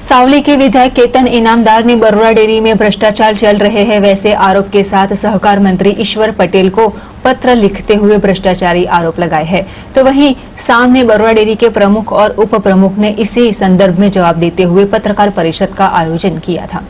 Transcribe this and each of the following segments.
सावली के विधायक केतन इनामदार ने बरोड़ा डेयरी में भ्रष्टाचार चल रहे हैं वैसे आरोप के साथ सहकार मंत्री ईश्वर पटेल को पत्र लिखते हुए भ्रष्टाचारी आरोप लगाए हैं। तो वहीं सामने बरोड़ा डेयरी के प्रमुख और उप प्रमुख ने इसी संदर्भ में जवाब देते हुए पत्रकार परिषद का आयोजन किया था।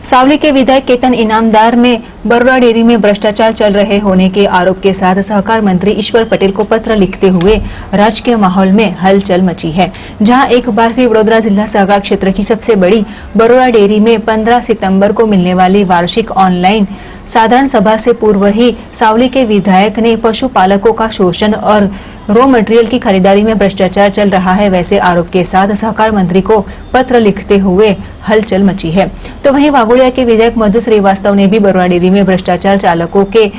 सावली के विधायक केतन इनामदार ने बरोड़ा डेयरी में भ्रष्टाचार चल रहे होने के आरोप के साथ सहकार मंत्री ईश्वर पटेल को पत्र लिखते हुए राजकीय माहौल में हलचल मची है। जहां एक बार फिर वडोदरा जिला सहकार क्षेत्र की सबसे बड़ी बरोड़ा डेयरी में 15 सितंबर को मिलने वाली वार्षिक ऑनलाइन साधारण सभा से पूर्व ही सावली के विधायक ने पशुपालकों का शोषण और रॉ मटेरियल की खरीदारी में भ्रष्टाचार चल रहा है वैसे आरोप के साथ सहकार मंत्री को पत्र लिखते हुए हलचल मची है। तो वहीं वाघोड़िया के विधायक मधु श्रीवास्तव ने भी बरोड़ा डेयरी में भ्रष्टाचार चालकों के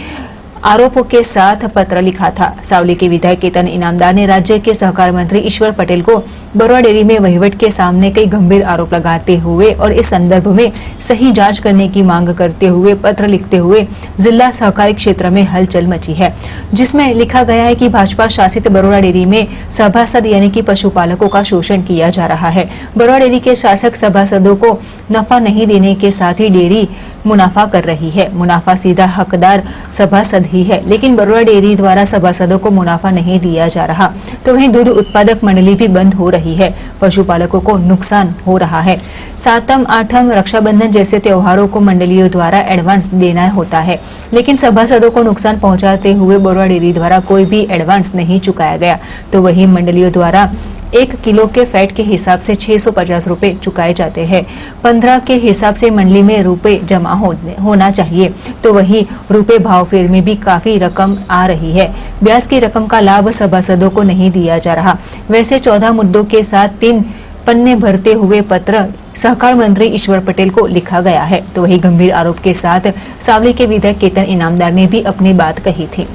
आरोपों के साथ पत्र लिखा था। सावली के विधायक केतन इनामदार ने राज्य के सहकार मंत्री ईश्वर पटेल को बरोड़ा डेयरी में वहीवट के सामने कई गंभीर आरोप लगाते हुए और इस संदर्भ में सही जांच करने की मांग करते हुए पत्र लिखते हुए जिला सहकारी क्षेत्र में हलचल मची है, जिसमें लिखा गया है कि भाजपा शासित बरोड़ा डेयरी में सभासद यानी कि पशुपालकों का शोषण किया जा रहा है। बरोड़ा डेयरी के शासक सभासदों को नफा नहीं देने के साथ ही डेयरी मुनाफा कर रही है। मुनाफा सीधा हकदार सभासद ही है, लेकिन बरोड़ा डेयरी द्वारा सभासदों को मुनाफा नहीं दिया जा रहा। तो वहीं दूध उत्पादक मंडली भी बंद हो रही है, पशुपालकों को नुकसान हो रहा है। सातम, आठम, रक्षाबंधन जैसे त्योहारों को मंडलियों द्वारा एडवांस देना होता है, लेकिन सभासदों को नुकसान पहुंचाते हुए बरोड़ा डेयरी द्वारा कोई भी एडवांस नहीं चुकाया गया। तो वहीं मंडलियों द्वारा 1 किलो के फैट के हिसाब से 650 रुपए चुकाए जाते हैं। 15 के हिसाब से मंडली में रुपए जमा होना चाहिए। तो वही रुपए भाव फेर में भी काफी रकम आ रही है। ब्याज की रकम का लाभ सभासदों को नहीं दिया जा रहा। वैसे 14 मुद्दों के साथ 3 पन्ने भरते हुए पत्र सहकार मंत्री ईश्वर पटेल को लिखा गया है। तो वही गंभीर आरोप के साथ सावली के विधायक केतन इनामदार ने भी अपनी बात कही थी।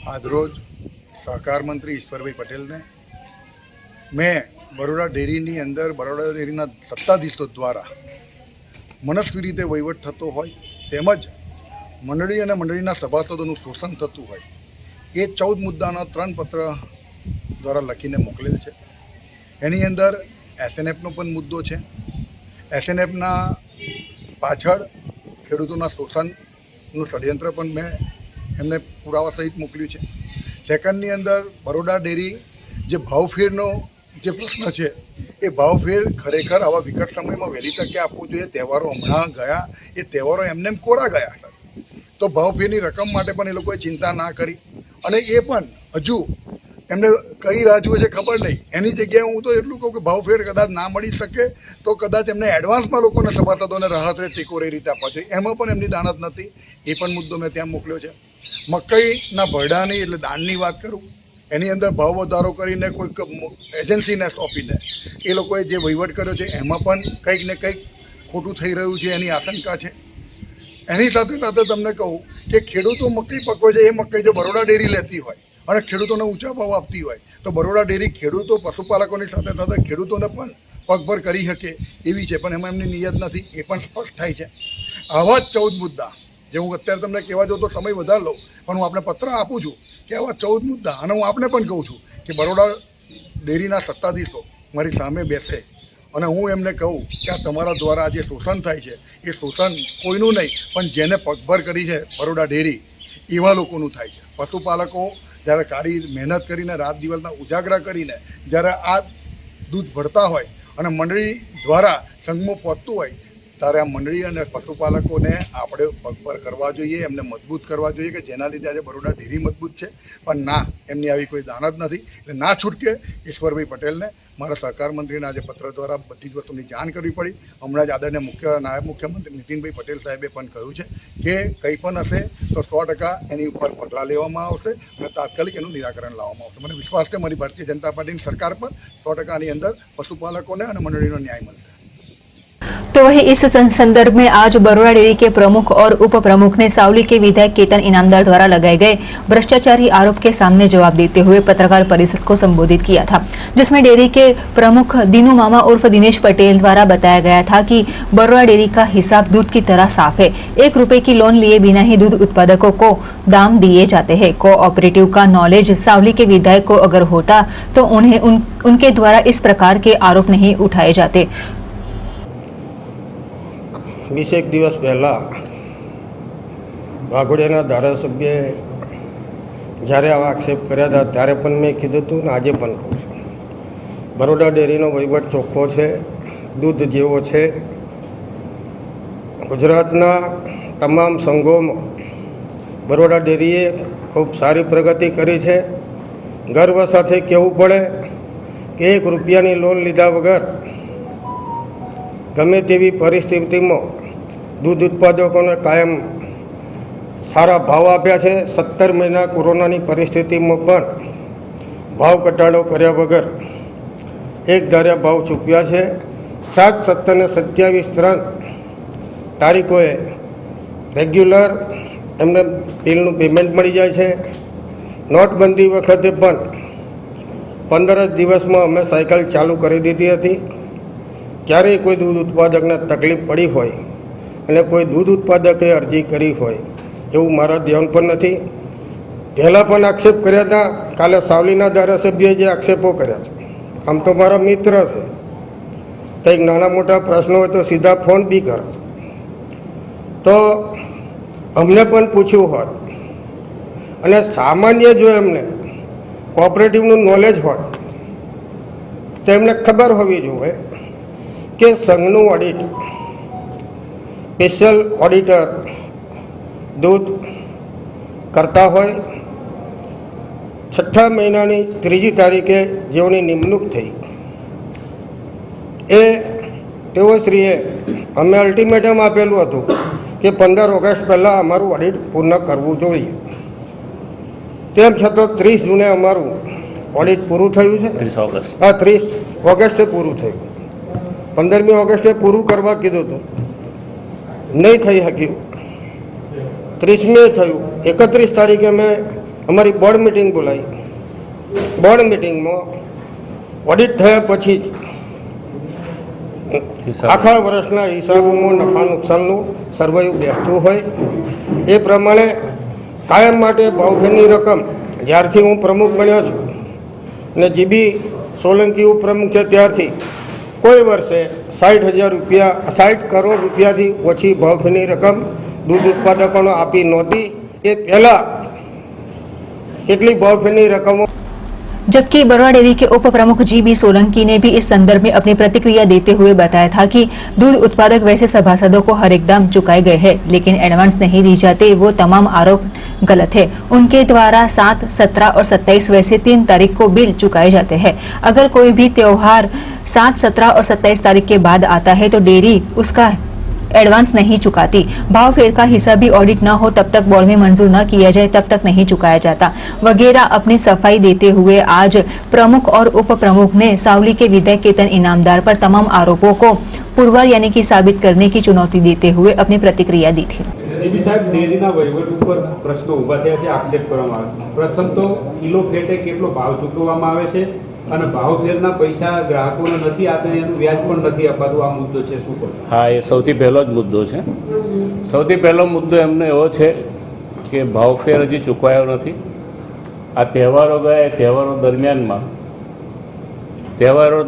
आज रोज सहकार मंत्री ईश्वरभाई पटेल ने मैं बरोड़ा डेयरी अंदर बरोड़ा डेयरी सत्ताधीशों द्वारा मनस्वी रीते वहीवट थतो होय तेमज मंडली और मंडली सभासदों शोषण थतुं होय ए 14 मुद्दाना 3 पत्र द्वारा लखीने मोकलेल छे। एनी अंदर एसएनएफ नो पण मुद्दो छे। एसएनएफ ना पाछळ खेडूतोना शोषणनुं षड्यंत्र पण मैं एमने पुरावा सहित मोकल्युं छे। सेकंडनी अंदर बरोड़ा डेयरी जे भावफेरनो जे प्रश्न है ये भावफेर खरेखर आवा विकट समय में वहेली तके आपवुं जोईए। तहेवारो हमणां गया ए तहेवारो एमने एम कोरा गया तो भावफेरनी रकम माटे पण ए लोकोए चिंता ना करी अने ए पण हजू एमने कई राह जुए छे खबर नहीं। एनी जग्याए हूँ तो एटलुं कहूँ कि भावफेर कदाच ना मळी शके तो कदाच एमने एडवांस में लोकोने सभासदोने राहत रहे टेको ए रीते आपवा जोईए। एमां पण एमनी दानत नथी। ए पण मुद्दो मैं त्यां मोकल्यो छे। मकईना भरडानी एटले दाननी वात करूँ एनी अंदर भाव वधारो करीने कोई एजेंसी ने सौंपीने ए लोकोए जे वहीवट कर्यो छे एमां पण कंईक ने कंईक खोटुं थई रह्युं छे एनी आशंका छे। एनी साथे साथे तमने कहूँ कि खेडूतो मकई पकवे छे ए मकई जो बरोड़ा डेयरी लेती होय अने खेडूतोने ऊंचा भाव आपती होय तो बरोड़ा डेयरी खेडूतो पशुपालकोनी साथे साथे खेडूतोने पण पगभर करी शके एवी छे, पण एमां एमनी नियत नथी। ए पण स्पष्ट थाय छे। आवा 14 मुद्दा जे हूँ अत्यारे तमने कहेवा जाऊँ तो समय वधार लઉં पण हूँ आपने पत्र आपું છું कि आवा 14 मुद्दा अने हूँ आपने पण कहूँ छूँ कि बरोड़ा डेयरीना सत्ताधीशो मारी सामे बेसे अने हूँ एमने कहूँ कि आ तमारा द्वारा जे शोषण थाय छे ए शोषण कोईनुं नहीं पण जेने पगभर करी छे बरोड़ा डेयरी एवा लोकोनुं थाय छे। पशुपालको ज्यारे काળી मेहनत करीने रात दिवसना उजागरा करीने ज्यारे आ दूध भरता होय अने मंडળી द्वारा संघमां पहोंचतुं होय ત્યારે આ મંડળી અને પશુપાલકોને આપણે પગભર કરવા જોઈએ, એમને મજબૂત કરવા જોઈએ કે જેના લીધે આજે બરોડા ડેરી મજબૂત છે। પણ ના, એમની આવી કોઈ દાનત નથી એટલે ના છૂટકે ઈશ્વરભાઈ પટેલને મારા સહકાર મંત્રીના આજે પત્ર દ્વારા બધી જ વસ્તુની જાણ કરવી પડી। હમણાં જ આદરણીય નાયબ મુખ્યમંત્રી નીતિનભાઈ પટેલ સાહેબે પણ કહ્યું છે કે કંઈ પણ હશે તો 100% એની ઉપર પગલાં લેવામાં આવશે અને તાત્કાલિક એનું નિરાકરણ લાવવામાં આવશે। મને વિશ્વાસ છે મારી ભારતીય જનતા પાર્ટીની સરકાર પર 100% આની અંદર પશુપાલકોને અને મંડળીનો ન્યાય મળશે। तो वही इस संदर्भ में आज बरोड़ा डेयरी के प्रमुख और उप प्रमुख ने सावली के विधायक केतन इनामदार द्वारा लगाए गए भ्रष्टाचारी आरोप के सामने जवाब देते हुए पत्रकार परिषद को संबोधित किया था, जिसमें डेयरी के प्रमुख दीनू मामा उर्फ दिनेश पटेल द्वारा बताया गया था कि बरोड़ा डेयरी का हिसाब दूध की तरह साफ है। 1 रुपए की लोन लिए बिना ही दूध उत्पादकों को दाम दिए जाते हैं। कोऑपरेटिव का नॉलेज सावली के विधायक को अगर होता तो उन्हें उनके द्वारा इस प्रकार के आरोप नहीं उठाए जाते। 20 દિવસ પહેલાં વાઘોડિયાના ધારાસભ્યએ જ્યારે આવા આક્ષેપ કર્યા હતા ત્યારે પણ મેં કીધું હતું ને આજે પણ કહું છું, બરોડા ડેરીનો વહીવટ ચોખ્ખો છે, દૂધ જેવો છે। ગુજરાતના તમામ સંઘોમાં બરોડા ડેરીએ ખૂબ સારી પ્રગતિ કરી છે। ગર્વ સાથે કહેવું પડે કે 1 રૂપિયાની લોન લીધા વગર ગમે તેવી પરિસ્થિતિમાં दूध उत्पादकों कायम सारा भाव आप्या है। 17 महीना कोरोना परिस्थिति में भाव घटाड़ो कर्या बगर एक धार्या भाव चूक्या है। 7, 17 ने 27 3 तारीखोए रेग्युलर एमने बिलनु पेमेंट मळी जाय छे। नोटबंदी वखते पण 15 दिवस में अमे साइकल चालू करी दीधी हती। क्यारेय कोई दूध उत्पादक ने तकलीफ पड़ी होय અને કોઈ દૂધ ઉત્પાદકે અરજી કરી હોય એવું મારા ધ્યાન પર નથી। પહેલાં પણ આક્ષેપ કર્યા હતા। કાલે સાવલીના ધારાસભ્યએ જે આક્ષેપો કર્યા છે, આમ તો મારા મિત્ર છે, કંઈક નાના મોટા પ્રશ્નો હોય તો સીધા ફોન બી કરે છે। તો અમને પણ પૂછ્યું હોત અને સામાન્ય જો એમને કોઓપરેટિવનું નોલેજ હોય તો એમને ખબર હોવી જોઈએ કે સંઘનું ઓડિટ स्पेशल ऑडिटर दूध करता होय। 6 महीनानी 3 तारीखे जेवनी निमणूक थई ए तेओश्रीए अमे अल्टिमेटम आपेलुं हतुं कि 15 ऑगस्ट पहला अमारुं ऑडिट पूर्ण करवुं जोईए। तेम छतां 30 जूने अमारुं ऑडिट पूरुं थयुं छे। 30 ऑगस्ट 30 ऑगस्टे पूरुं थयुं। 15मी ऑगस्टे पूरुं करवा कीधुं हतुं, नहीं थी शक्यु। 30મે थयु। 31 तारीखे मैं अमारी बोर्ड मीटिंग बोलाई। बोर्ड मीटिंग में ऑडिट थया पछी आखा वर्षना हिसाबों में नफा नुकसाननु सर्वे बेसतुं होय ए प्रमाणे कायम माटे भावफेરની रकम ज्यारथी हूँ प्रमुख बन्यो छुं ने जीबी सोलंकी उपप्रमुख छे त्यारथी कोई वर्षे 60,000 रुपया 60 करोड़ रुपया थी ओછી भावफेરની रकम दूध उत्पादकों आपी नहोती। ए पहला કેટલી ભાવફેરની રકમો। जबकि बरोड़ा डेयरी के उप प्रमुख जी.बी. सोलंकी ने भी इस संदर्भ में अपनी प्रतिक्रिया देते हुए बताया था कि दूध उत्पादक वैसे सभासदों को हर एक दाम चुकाए गए हैं, लेकिन एडवांस नहीं दी जाते। वो तमाम आरोप गलत है। उनके द्वारा 7, 17 और 27 वैसे 3 तारीख को बिल चुकाए जाते हैं। अगर कोई भी त्योहार 7, 17 और 27 तारीख के बाद आता है तो डेयरी उसका एडवांस नहीं चुकाती। भाव फेर का हिसाब भी ऑडिट न हो तब तक बोर्ड में मंजूर न किया जाए तब तक नहीं चुकाया जाता, वगैरह अपनी सफाई देते हुए आज प्रमुख और उप प्रमुख ने सावली के विधायक केतन इनामदार पर तमाम आरोपों को पुरવાર यानी कि साबित करने की चुनौती देते हुए अपनी प्रतिक्रिया दी थी। જીબી સાહેબ, ડેરીના વહીવટ ઉપર પ્રશ્નો ઊભા થયા છે, આક્ષેપ કરવામાં આવે। પ્રથમ તો કિલો ફેટે કેટલો ભાવ ચૂકવવામાં આવે છે અને ભાવ ફેરના પૈસા ગ્રાહકોને નથી આપતા, એનું વ્યાજ પણ નથી અપાતું। આ મુદ્દો છે, શું કહો? હા, એ સૌથી પહેલો જ મુદ્દો છે। સૌથી પહેલો મુદ્દો એમનો એવો છે કે ભાવ ફેર હજી ચૂકવાયો નથી। આ તહેવારો ગયા, એ તહેવારો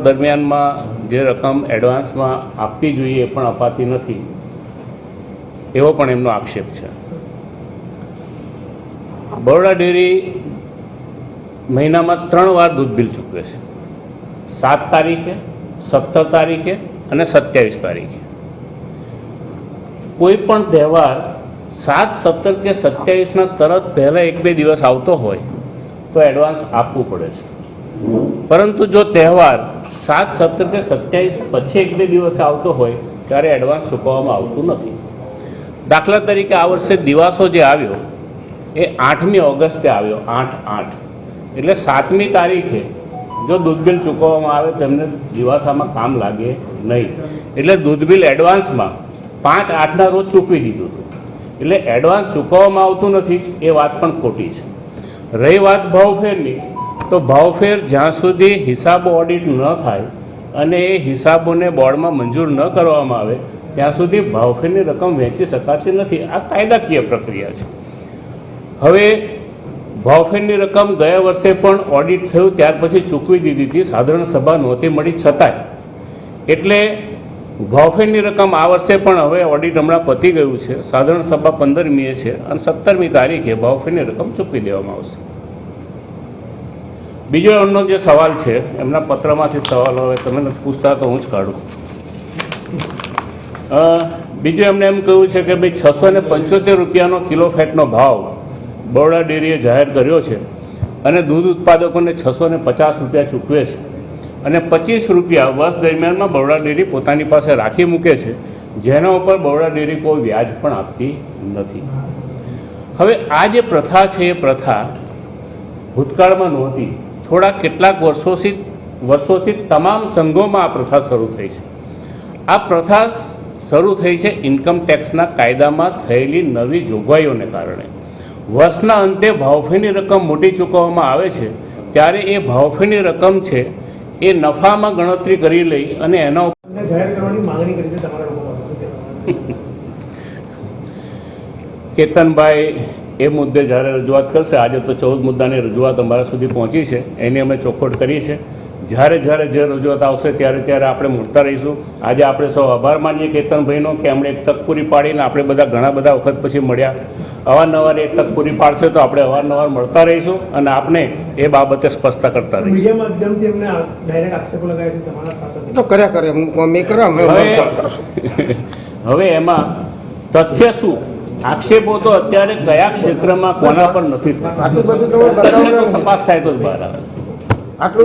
દરમિયાનમાં જે રકમ એડવાન્સમાં આપવી જોઈએ એ પણ અપાતી નથી, એવો પણ એમનો આક્ષેપ છે। બરોડા ડેરી મહિનામાં 3 વાર દૂધ બિલ ચૂકવે છે, 7 તારીખે, 17 તારીખે અને 27 તારીખે। કોઈ પણ તહેવાર 7, 17 કે 27ના તરત પહેલાં 1-2 દિવસ આવતો હોય તો એડવાન્સ આપવું પડે છે, પરંતુ જો તહેવાર 7, 17 કે 27 પછી 1-2 દિવસે આવતો હોય ત્યારે એડવાન્સ ચૂકવવામાં આવતું નથી। દાખલા તરીકે આ વર્ષે દિવાસો જે આવ્યો એ 8મી ઓગસ્ટે આવ્યો, 8/8 એટલે 7મી તારીખે જો દૂધ બિલ ચૂકવવામાં આવે તેમને દિવાસામાં કામ લાગે નહીં. એટલે દૂધ બિલ એડવાન્સમાં 5/8ના રોજ ચૂકવી દીધું હતું. એટલે એડવાન્સ ચૂકવવામાં આવતું નથી એ વાત પણ ખોટી છે. રહી વાત ભાવફેરની, તો ભાવફેર જ્યાં સુધી હિસાબો ઓડિટ ન થાય અને એ હિસાબોને બોર્ડમાં મંજૂર ન કરવામાં આવે ત્યાં સુધી ભાવફેરની રકમ વહેંચી શકાતી નથી. આ કાયદાકીય પ્રક્રિયા છે. હવે ભાવફેરની રકમ ગયા વર્ષે પણ ઓડિટ થયું ત્યાર પછી ચૂકવી દીધી હતી, સાધારણ સભા નહોતી મળી છતાંય. એટલે ભાવફેરની રકમ આ વર્ષે પણ હવે ઓડિટ હમણાં પતી ગયું છે, સાધારણ સભા 15મીએ છે અને 17મી તારીખે ભાવફેરની રકમ ચૂકવી દેવામાં આવશે. બીજો એમનો જે સવાલ છે, એમના પત્રમાંથી સવાલ હવે તમે નથી પૂછતા તો હું જ કાઢું. બીજું એમને એમ કહ્યું છે કે ભાઈ 675 રૂપિયાનો કિલો ફેટનો ભાવ બરોડા ડેરીએ જાહેર કર્યો છે અને દૂધ ઉત્પાદકોને 650 રૂપિયા ચૂકવે છે અને 25 રૂપિયા વર્ષ દરમિયાનમાં બરોડા ડેરી પોતાની પાસે રાખી મૂકે છે, જેના ઉપર બરોડા ડેરી કોઈ વ્યાજ પણ આપતી નથી. હવે આ જે પ્રથા છે એ પ્રથા ભૂતકાળમાં નહોતી. કેટલાક વર્ષોથી તમામ સંઘોમાં આ પ્રથા શરૂ થઈ છે. આ પ્રથા શરૂ થઈ છે ઇન્કમ ટેક્સના કાયદામાં થયેલી નવી જોગવાઈઓને કારણે. વર્ષના અંતે ભાવફેરની રકમ મોટી ચૂકવવામાં આવે છે ત્યારે એ ભાવફેરની રકમ છે એ નફામાં ગણતરી કરી લઈ અને એના જાહેર કરવાની માંગણી કરી છે તમારા લોકો પાસે. કેતનભાઈ એ મુદ્દે જ્યારે રજૂઆત કરશે, આજે તો 14 મુદ્દાની રજૂઆત અમારા સુધી પહોંચી છે, એની અમે ચોખવટ કરી છે. જ્યારે જે રજૂઆત આવશે ત્યારે આપણે મળતા રહીશું. આજે આપણે સૌ આભાર માનીએ કેતનભાઈનો કે એમણે એક તક પૂરી પાડીને આપણે બધા ઘણા વખત પછી મળ્યા. અવારનવાર એક તક પૂરી પાડશે તો આપણે અવારનવાર મળતા રહીશું અને આપણે એ બાબતે સ્પષ્ટતા કરતા રહીશું. મીડિયા માધ્યમથી એમને ડાયરેક્ટ આક્ષેપો લગાવ્યા છે તમારા શાસક તો કર્યા કરે મેં કર્યા. હવે એમાં તથ્ય શું, આક્ષેપો તો અત્યારે કયા ક્ષેત્રમાં કોના પર નથી થતા, આટલું બધું તો તપાસ થાય તો જ બહાર આવે. આટલું